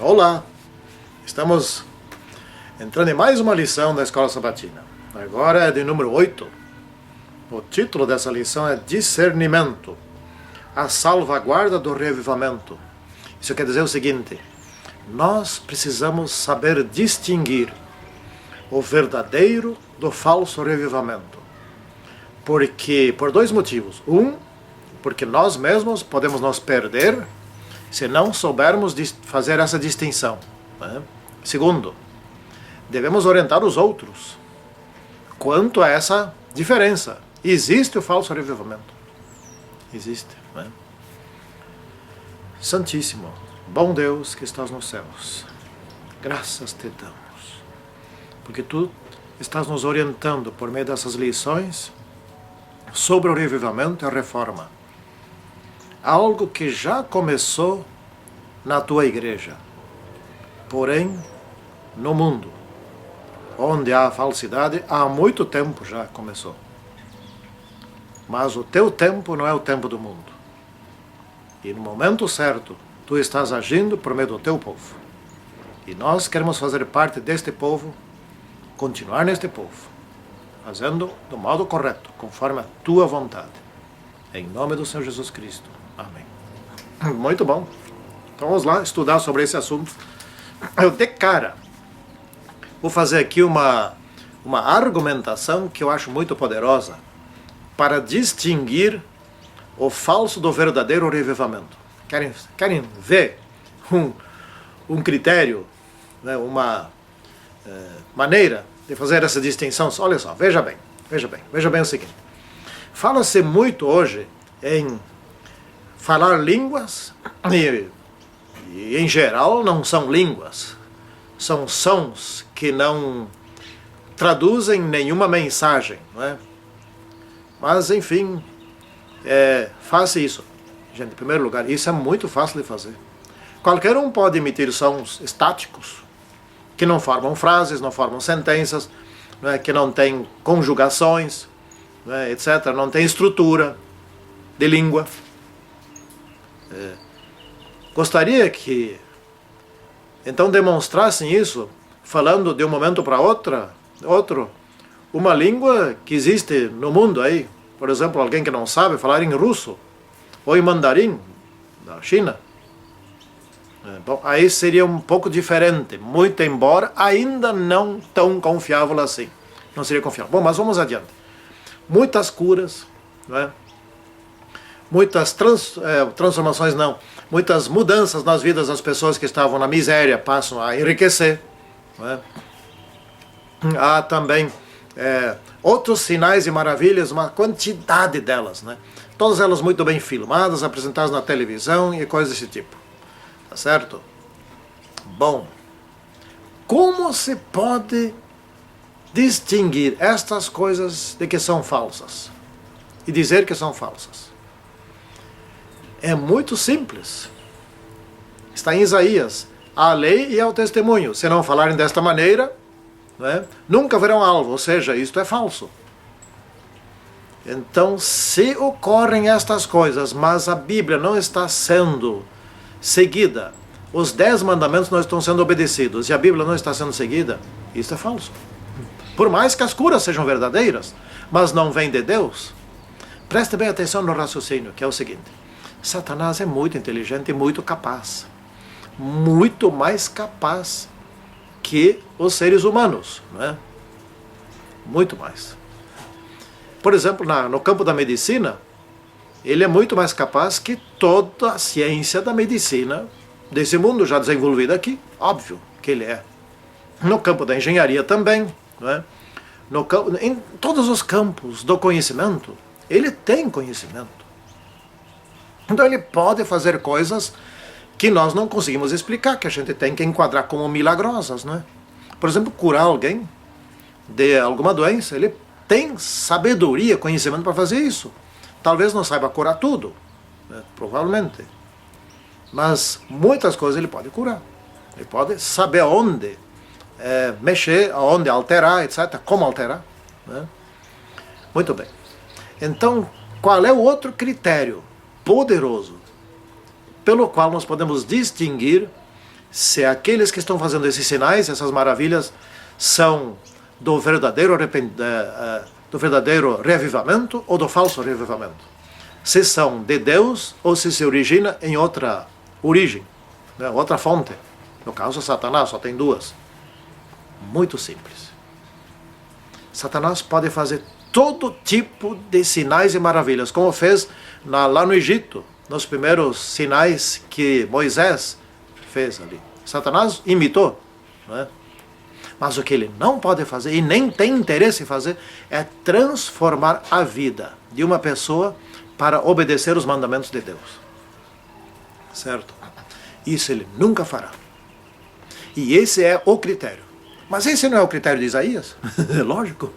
Olá! Estamos entrando em mais uma lição da Escola Sabatina. Agora é de número 8. O título dessa lição é Discernimento, a salvaguarda do revivamento. Isso quer dizer o seguinte: nós precisamos saber distinguir o verdadeiro do falso revivamento. Por dois motivos. Porque nós mesmos podemos nos perder se não soubermos fazer essa distinção, né? Segundo, devemos orientar os outros quanto a essa diferença. Existe o falso revivamento. Existe, né? Santíssimo, bom Deus que estás nos céus, graças te damos, porque Tu estás nos orientando por meio dessas lições sobre o revivamento e a reforma. Algo que já começou na Tua igreja, porém no mundo, onde há falsidade, há muito tempo já começou. Mas o Teu tempo não é o tempo do mundo. E no momento certo, Tu estás agindo por meio do Teu povo. E nós queremos fazer parte deste povo, continuar neste povo, fazendo do modo correto, conforme a Tua vontade. Em nome do Senhor Jesus Cristo. Amém. Muito bom. Então vamos lá estudar sobre esse assunto. Eu de cara vou fazer aqui uma argumentação que eu acho muito poderosa para distinguir o falso do verdadeiro revivamento. Querem ver um critério, né, uma maneira de fazer essa distinção? Olha só, veja bem o seguinte. Fala-se muito hoje em falar línguas, e em geral não são línguas, são sons que não traduzem nenhuma mensagem, não é? Mas enfim, faça isso. Gente, em primeiro lugar, isso é muito fácil de fazer. Qualquer um pode emitir sons estáticos, que não formam frases, não formam sentenças, não é? Que não tem conjugações, etc., não tem estrutura de língua. Gostaria que então demonstrassem isso, falando de um momento para outro, uma língua que existe no mundo aí. Por exemplo, alguém que não sabe falar em russo ou em mandarim da China. Bom, aí seria um pouco diferente, muito embora ainda não tão confiável assim. Não seria confiável. Bom, mas vamos adiante. Muitas curas, não é? Muitas transformações não, muitas mudanças nas vidas das pessoas que estavam na miséria passam a enriquecer, não é? Há também outros sinais e maravilhas, uma quantidade delas, né? Todas elas muito bem filmadas, apresentadas na televisão e coisas desse tipo, tá certo? Bom, como se pode distinguir estas coisas de que são falsas e dizer que são falsas? É muito simples. Está em Isaías: a lei e ao testemunho, se não falarem desta maneira, nunca verão alvo, ou seja, isto é falso. Então, se ocorrem estas coisas, mas a Bíblia não está sendo seguida, os 10 mandamentos não estão sendo obedecidos e a Bíblia não está sendo seguida, isso é falso. Por mais que as curas sejam verdadeiras, mas não vêm de Deus. Preste bem atenção no raciocínio, que é o seguinte: Satanás é muito inteligente e muito capaz. Muito mais capaz que os seres humanos, não é? Muito mais. Por exemplo, no campo da medicina, ele é muito mais capaz que toda a ciência da medicina desse mundo já desenvolvida aqui. Óbvio que ele é. No campo da engenharia também, não é? Em todos os campos do conhecimento, ele tem conhecimento. Então ele pode fazer coisas que nós não conseguimos explicar, que a gente tem que enquadrar como milagrosas, não é? Por exemplo, curar alguém de alguma doença, ele tem sabedoria, conhecimento para fazer isso. Talvez não saiba curar tudo, né? Provavelmente. Mas muitas coisas ele pode curar. Ele pode saber onde mexer, aonde alterar, etc. Como alterar. Né? Muito bem. Então, qual é o outro critério poderoso pelo qual nós podemos distinguir se aqueles que estão fazendo esses sinais, essas maravilhas, são do verdadeiro reavivamento ou do falso reavivamento? Se são de Deus ou se origina em outra origem, né? Outra fonte. No caso, Satanás só tem duas. Muito simples. Satanás pode fazer todo tipo de sinais e maravilhas, como fez lá no Egito, nos primeiros sinais que Moisés fez ali. Satanás imitou, não é? Mas o que ele não pode fazer, e nem tem interesse em fazer, é transformar a vida de uma pessoa para obedecer os mandamentos de Deus. Certo? Isso ele nunca fará. E esse é o critério. Mas esse não é o critério de Isaías? Lógico.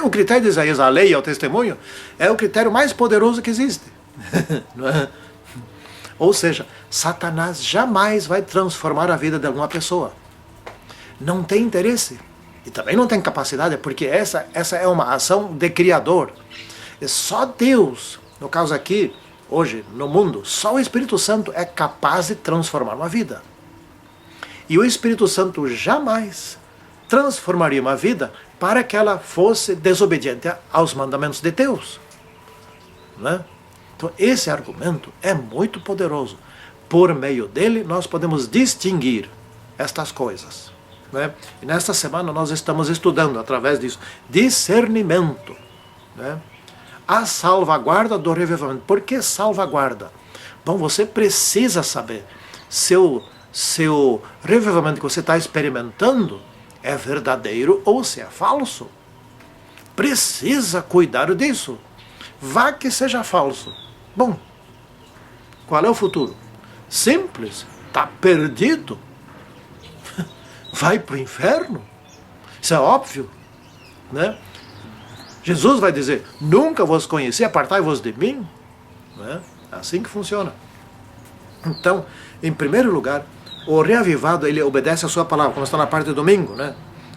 O critério de Isaías, a lei e o testemunho, é o critério mais poderoso que existe. Não é? Ou seja, Satanás jamais vai transformar a vida de alguma pessoa. Não tem interesse. E também não tem capacidade, porque essa é uma ação de Criador. É só Deus, no caso aqui, hoje, no mundo, só o Espírito Santo é capaz de transformar uma vida. E o Espírito Santo jamais transformaria uma vida para que ela fosse desobediente aos mandamentos de Deus. Né? Então, esse argumento é muito poderoso. Por meio dele, nós podemos distinguir estas coisas. Né? E nesta semana nós estamos estudando, através disso, discernimento. Né? A salvaguarda do reavivamento. Por que salvaguarda? Bom, você precisa saber se o reavivamento que você está experimentando é verdadeiro ou se é falso. Precisa cuidar disso. Vá que seja falso. Bom, qual é o futuro? Simples. Está perdido. Vai para o inferno. Isso é óbvio. Né? Jesus vai dizer, nunca vos conheci, apartai-vos de mim. Né? É assim que funciona. Então, em primeiro lugar, o reavivado, ele obedece a sua palavra, como está na parte do domingo, né?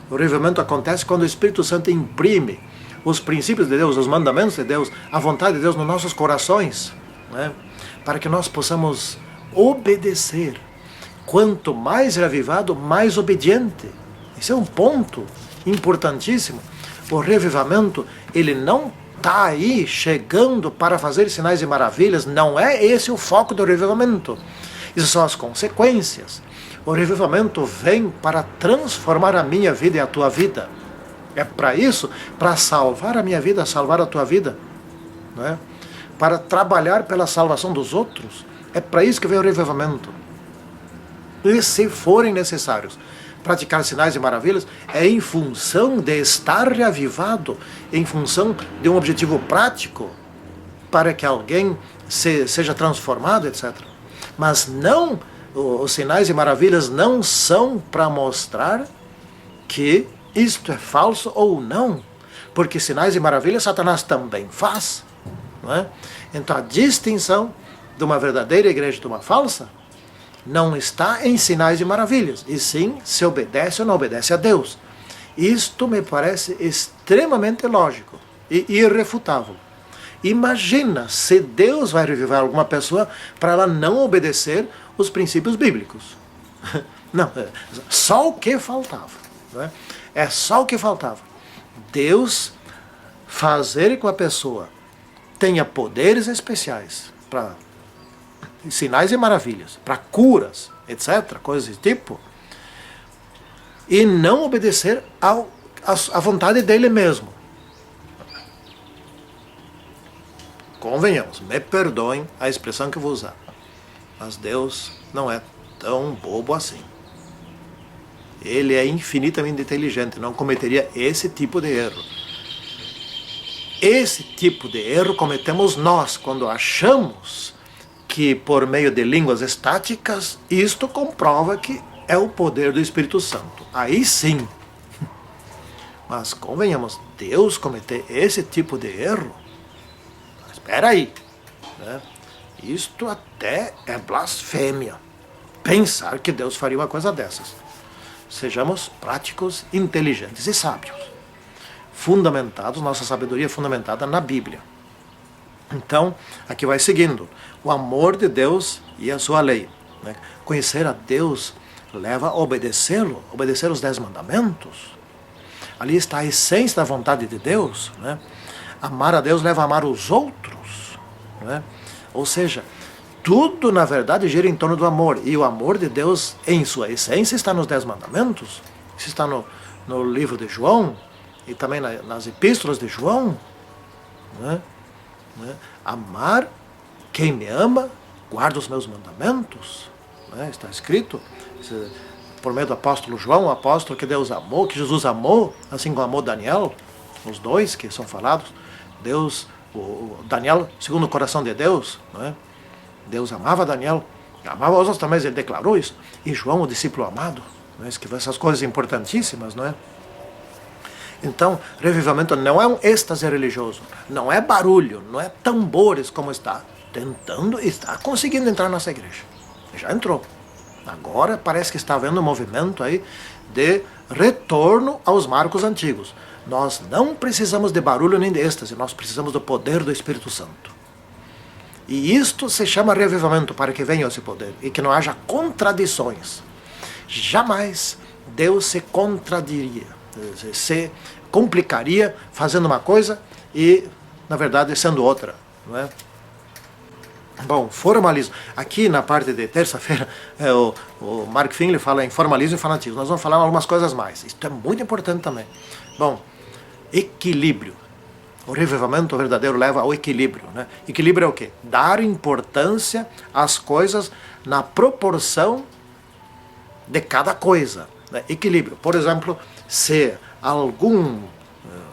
O reavivamento acontece quando o Espírito Santo imprime os princípios de Deus, os mandamentos de Deus, a vontade de Deus nos nossos corações, né? Para que nós possamos obedecer. Quanto mais reavivado, mais obediente. Esse é um ponto importantíssimo. O reavivamento, ele não está aí chegando para fazer sinais e maravilhas, não é esse o foco do reavivamento. Isso são as consequências. O revivamento vem para transformar a minha vida e a tua vida. É para isso, para salvar a minha vida, salvar a tua vida. Não é? Para trabalhar pela salvação dos outros. É para isso que vem o revivamento. E se forem necessários praticar sinais e maravilhas, é em função de estar reavivado, em função de um objetivo prático, para que alguém seja transformado, etc. Mas não, os sinais e maravilhas não são para mostrar que isto é falso ou não. Porque sinais e maravilhas Satanás também faz. Não é? Então a distinção de uma verdadeira igreja de uma falsa não está em sinais e maravilhas, e sim se obedece ou não obedece a Deus. Isto me parece extremamente lógico e irrefutável. Imagina se Deus vai revivar alguma pessoa para ela não obedecer os princípios bíblicos. Não, só o que faltava. Não é? É só o que faltava. Deus fazer com que a pessoa tenha poderes especiais para sinais e maravilhas, para curas, etc., coisas desse tipo, e não obedecer à vontade dele mesmo. Convenhamos, me perdoem a expressão que eu vou usar, mas Deus não é tão bobo assim. Ele é infinitamente inteligente, não cometeria esse tipo de erro. Esse tipo de erro cometemos nós, quando achamos que por meio de línguas estáticas, isto comprova que é o poder do Espírito Santo. Aí sim. Mas convenhamos, Deus cometer esse tipo de erro? Espera aí. Né? Isto até é blasfêmia. Pensar que Deus faria uma coisa dessas. sejamos práticos, inteligentes e sábios. Fundamentados, nossa sabedoria é fundamentada na Bíblia. Então, aqui vai seguindo. O amor de Deus e a sua lei. Né? Conhecer a Deus leva a obedecê-lo, obedecer os 10 mandamentos. Ali está a essência da vontade de Deus. Né? Amar a Deus leva a amar os outros. Né? Ou seja, tudo na verdade gira em torno do amor. E o amor de Deus, em sua essência, está nos 10 mandamentos. Isso está no livro de João e também nas epístolas de João. Né? Amar quem me ama, guarda os meus mandamentos. Né? Está escrito por meio do apóstolo João, o apóstolo que Deus amou, que Jesus amou, assim como amou Daniel, os dois que são falados. Deus, o Daniel, segundo o coração de Deus, né? Deus amava Daniel, amava os outros também, ele declarou isso. E João, o discípulo amado, né? Essas coisas importantíssimas, não é? Então, revivamento não é um êxtase religioso, não é barulho, não é tambores como está conseguindo entrar nessa igreja. Já entrou. Agora parece que está havendo um movimento aí de retorno aos marcos antigos. Nós não precisamos de barulho nem de êxtase, nós precisamos do poder do Espírito Santo. E isto se chama revivamento, para que venha esse poder e que não haja contradições. Jamais Deus se contradiria, se complicaria fazendo uma coisa e, na verdade, sendo outra. Não é? Bom, formalismo. Aqui na parte de terça-feira, o Mark Finley fala em formalismo e fanatismo. Nós vamos falar algumas coisas mais. Isso é muito importante também. Bom, equilíbrio. O revivamento verdadeiro leva ao equilíbrio. Né? Equilíbrio é o quê? Dar importância às coisas na proporção de cada coisa. Né? Equilíbrio. Por exemplo, se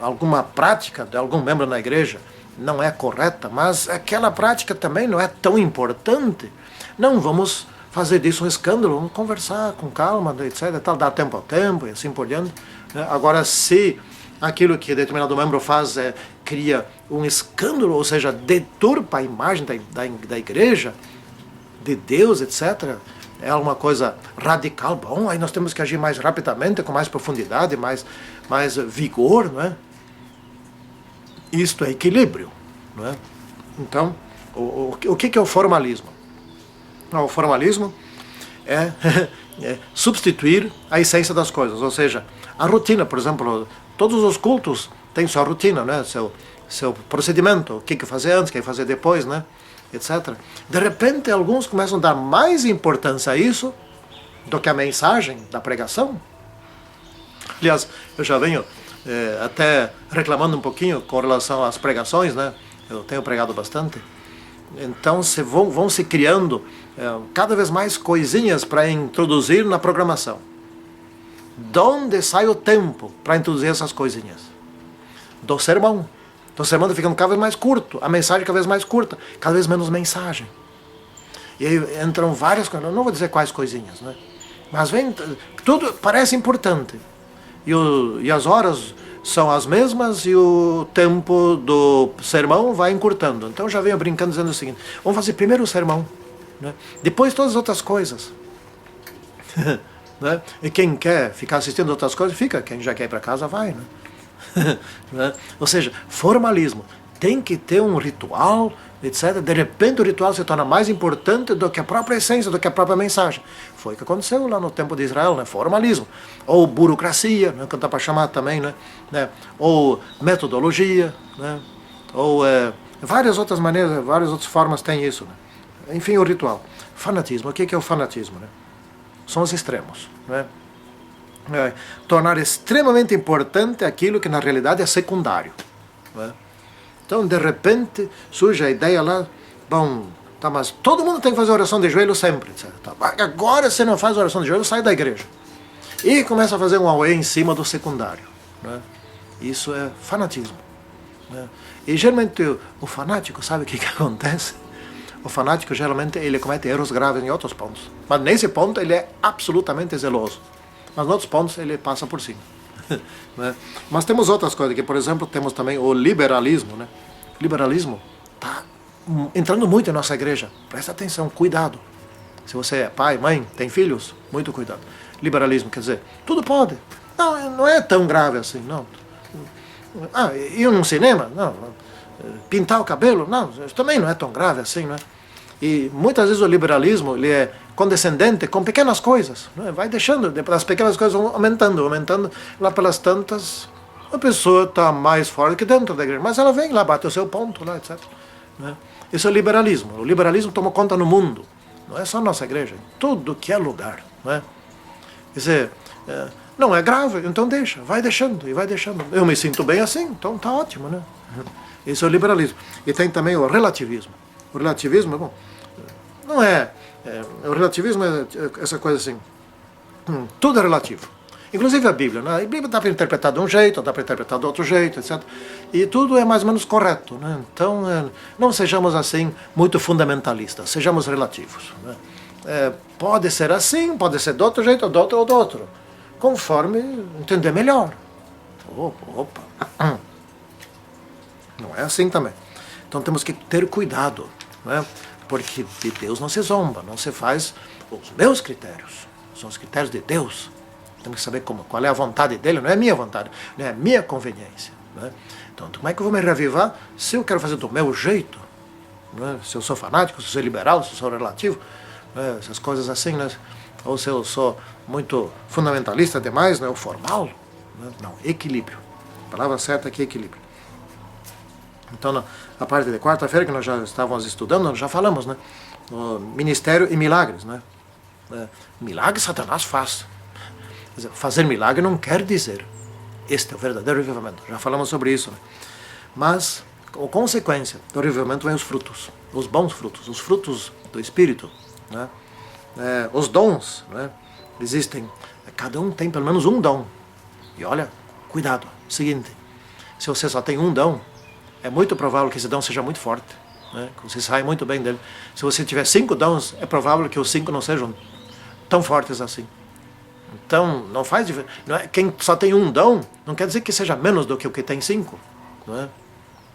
alguma prática de algum membro na igreja não é correta, mas aquela prática também não é tão importante, não vamos fazer disso um escândalo, vamos conversar com calma, etc. Tal, dar tempo ao tempo e assim por diante. Agora, se aquilo que determinado membro faz cria um escândalo, ou seja, deturpa a imagem da igreja, de Deus, etc., é alguma coisa radical, bom, aí nós temos que agir mais rapidamente, com mais profundidade, mais vigor, não é? Isto é equilíbrio, não é? Então, o que é o formalismo? O formalismo é substituir a essência das coisas, ou seja, a rotina, por exemplo, todos os cultos têm sua rotina, né? Seu procedimento, o que fazer antes, o que fazer depois, né? Etc. De repente, alguns começam a dar mais importância a isso do que a mensagem da pregação. Aliás, eu já venho até reclamando um pouquinho com relação às pregações, né? Eu tenho pregado bastante. Então vão se criando cada vez mais coisinhas para introduzir na programação. De onde sai o tempo para introduzir essas coisinhas? Do sermão. Então o sermão está ficando cada vez mais curto, a mensagem cada vez mais curta, cada vez menos mensagem. E aí entram várias coisas, eu não vou dizer quais coisinhas, né? Mas tudo parece importante. E as horas são as mesmas e o tempo do sermão vai encurtando. Então eu já venho brincando dizendo o seguinte: vamos fazer primeiro o sermão, né? Depois todas as outras coisas. Né? E quem quer ficar assistindo outras coisas, fica. Quem já quer ir para casa, vai. Né? Né? Ou seja, formalismo. Tem que ter um ritual, etc. De repente o ritual se torna mais importante do que a própria essência, do que a própria mensagem. Foi o que aconteceu lá no tempo de Israel, né? Formalismo. Ou burocracia, né? Que dá para chamar também, né? Ou metodologia, né? Ou várias outras maneiras, várias outras formas tem isso. Né? Enfim, o ritual. Fanatismo. O que é o fanatismo? Né? São os extremos. Né? Tornar extremamente importante aquilo que na realidade é secundário. Né? Então, de repente, surge a ideia lá, bom, tá, mas todo mundo tem que fazer oração de joelho sempre. Tá, agora, se não faz oração de joelho, sai da igreja. E começa a fazer um auê em cima do secundário. Né? Isso é fanatismo. Né? E geralmente o fanático, sabe o que acontece? O fanático, geralmente, ele comete erros graves em outros pontos. Mas nesse ponto, ele é absolutamente zeloso. Mas em outros pontos, ele passa por cima. Né? Mas temos outras coisas, que por exemplo temos também o liberalismo. Né? O liberalismo está entrando muito em nossa igreja. Presta atenção, cuidado. Se você é pai, mãe, tem filhos, muito cuidado. liberalismo, quer dizer, tudo pode. Não, não é tão grave assim, não. Ir num cinema? Não. Pintar o cabelo? Não, isso também não é tão grave assim, não é? E muitas vezes o liberalismo ele é condescendente com pequenas coisas, não é? Vai deixando, as pequenas coisas vão aumentando, lá pelas tantas, a pessoa está mais fora que dentro da igreja, mas ela vem lá, bate o seu ponto, lá, etc. Não é? Isso é o liberalismo. O liberalismo toma conta no mundo, não é só a nossa igreja, em tudo que é lugar, não é? Quer dizer, não é grave, então deixa, vai deixando e vai deixando. Eu me sinto bem assim, então está ótimo, né? Isso é o liberalismo. E tem também o relativismo. O relativismo, bom, não é, o relativismo é essa coisa assim, tudo é relativo. Inclusive a Bíblia, né? A Bíblia dá para interpretar de um jeito, dá para interpretar de outro jeito, etc. E tudo é mais ou menos correto, né? Então, não sejamos assim muito fundamentalistas, sejamos relativos, né? Pode ser assim, pode ser de outro jeito, ou do outro, conforme entender melhor. Opa. Não é assim também. Então temos que ter cuidado, né? Porque de Deus não se zomba, não se faz os meus critérios, são os critérios de Deus. Temos que saber qual é a vontade dele, não é a minha vontade, não é a minha conveniência, né? Então como é que eu vou me reavivar se eu quero fazer do meu jeito, né? Se eu sou fanático, se eu sou liberal, se eu sou relativo, né? Essas coisas assim, né? Ou se eu sou muito fundamentalista demais, né? Ou formal, né? Não, equilíbrio. A palavra certa aqui é equilíbrio. Então, na parte de quarta-feira, que nós já estávamos estudando, nós já falamos, né? O ministério e milagres, né? Milagre Satanás faz. Quer dizer, fazer milagre não quer dizer este é o verdadeiro avivamento. Já falamos sobre isso, né? Mas, como consequência do avivamento, vem os frutos, os bons frutos, os frutos do Espírito, né? Os dons, né? Existem, cada um tem pelo menos um dom. E olha, cuidado, seguinte, se você só tem um dom, é muito provável que esse dom seja muito forte, né? Que você saia muito bem dele. Se você tiver 5 dons, é provável que os 5 não sejam tão fortes assim. Então, não faz diferença. Quem só tem um dom, não quer dizer que seja menos do que o que tem 5. Não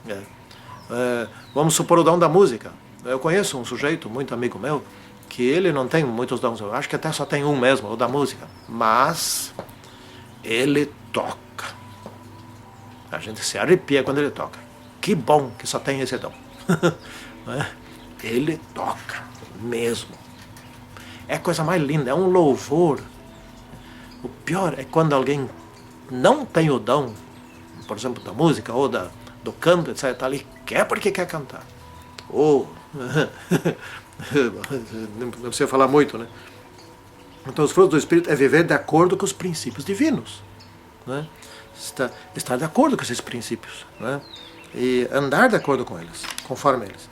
é? Vamos supor o dom da música. Eu conheço um sujeito, muito amigo meu, que ele não tem muitos dons. Eu acho que até só tem um mesmo, o da música. Mas ele toca. A gente se arrepia quando ele toca. Que bom que só tem esse dom. Ele toca mesmo. É a coisa mais linda, é um louvor. O pior é quando alguém não tem o dom, por exemplo, da música ou do canto, etc. Está ali, quer porque quer cantar. Não precisa falar muito, né? Então, os frutos do Espírito é viver de acordo com os princípios divinos, né? Estar de acordo com esses princípios, né? E andar de acordo com eles, conforme eles.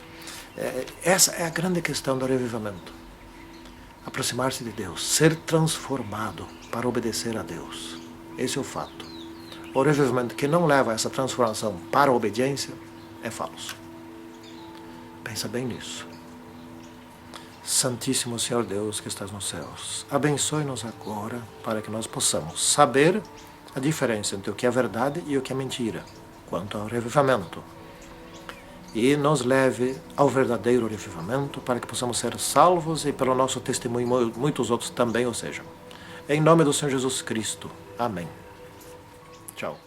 Essa é a grande questão do revivamento. Aproximar-se de Deus, ser transformado para obedecer a Deus. Esse é o fato. O revivamento que não leva a essa transformação para a obediência é falso. Pensa bem nisso. Santíssimo Senhor Deus que estás nos céus, abençoe-nos agora para que nós possamos saber a diferença entre o que é verdade e o que é mentira quanto ao revivamento, e nos leve ao verdadeiro revivamento para que possamos ser salvos e pelo nosso testemunho muitos outros também o sejam. Em nome do Senhor Jesus Cristo. Amém. Tchau.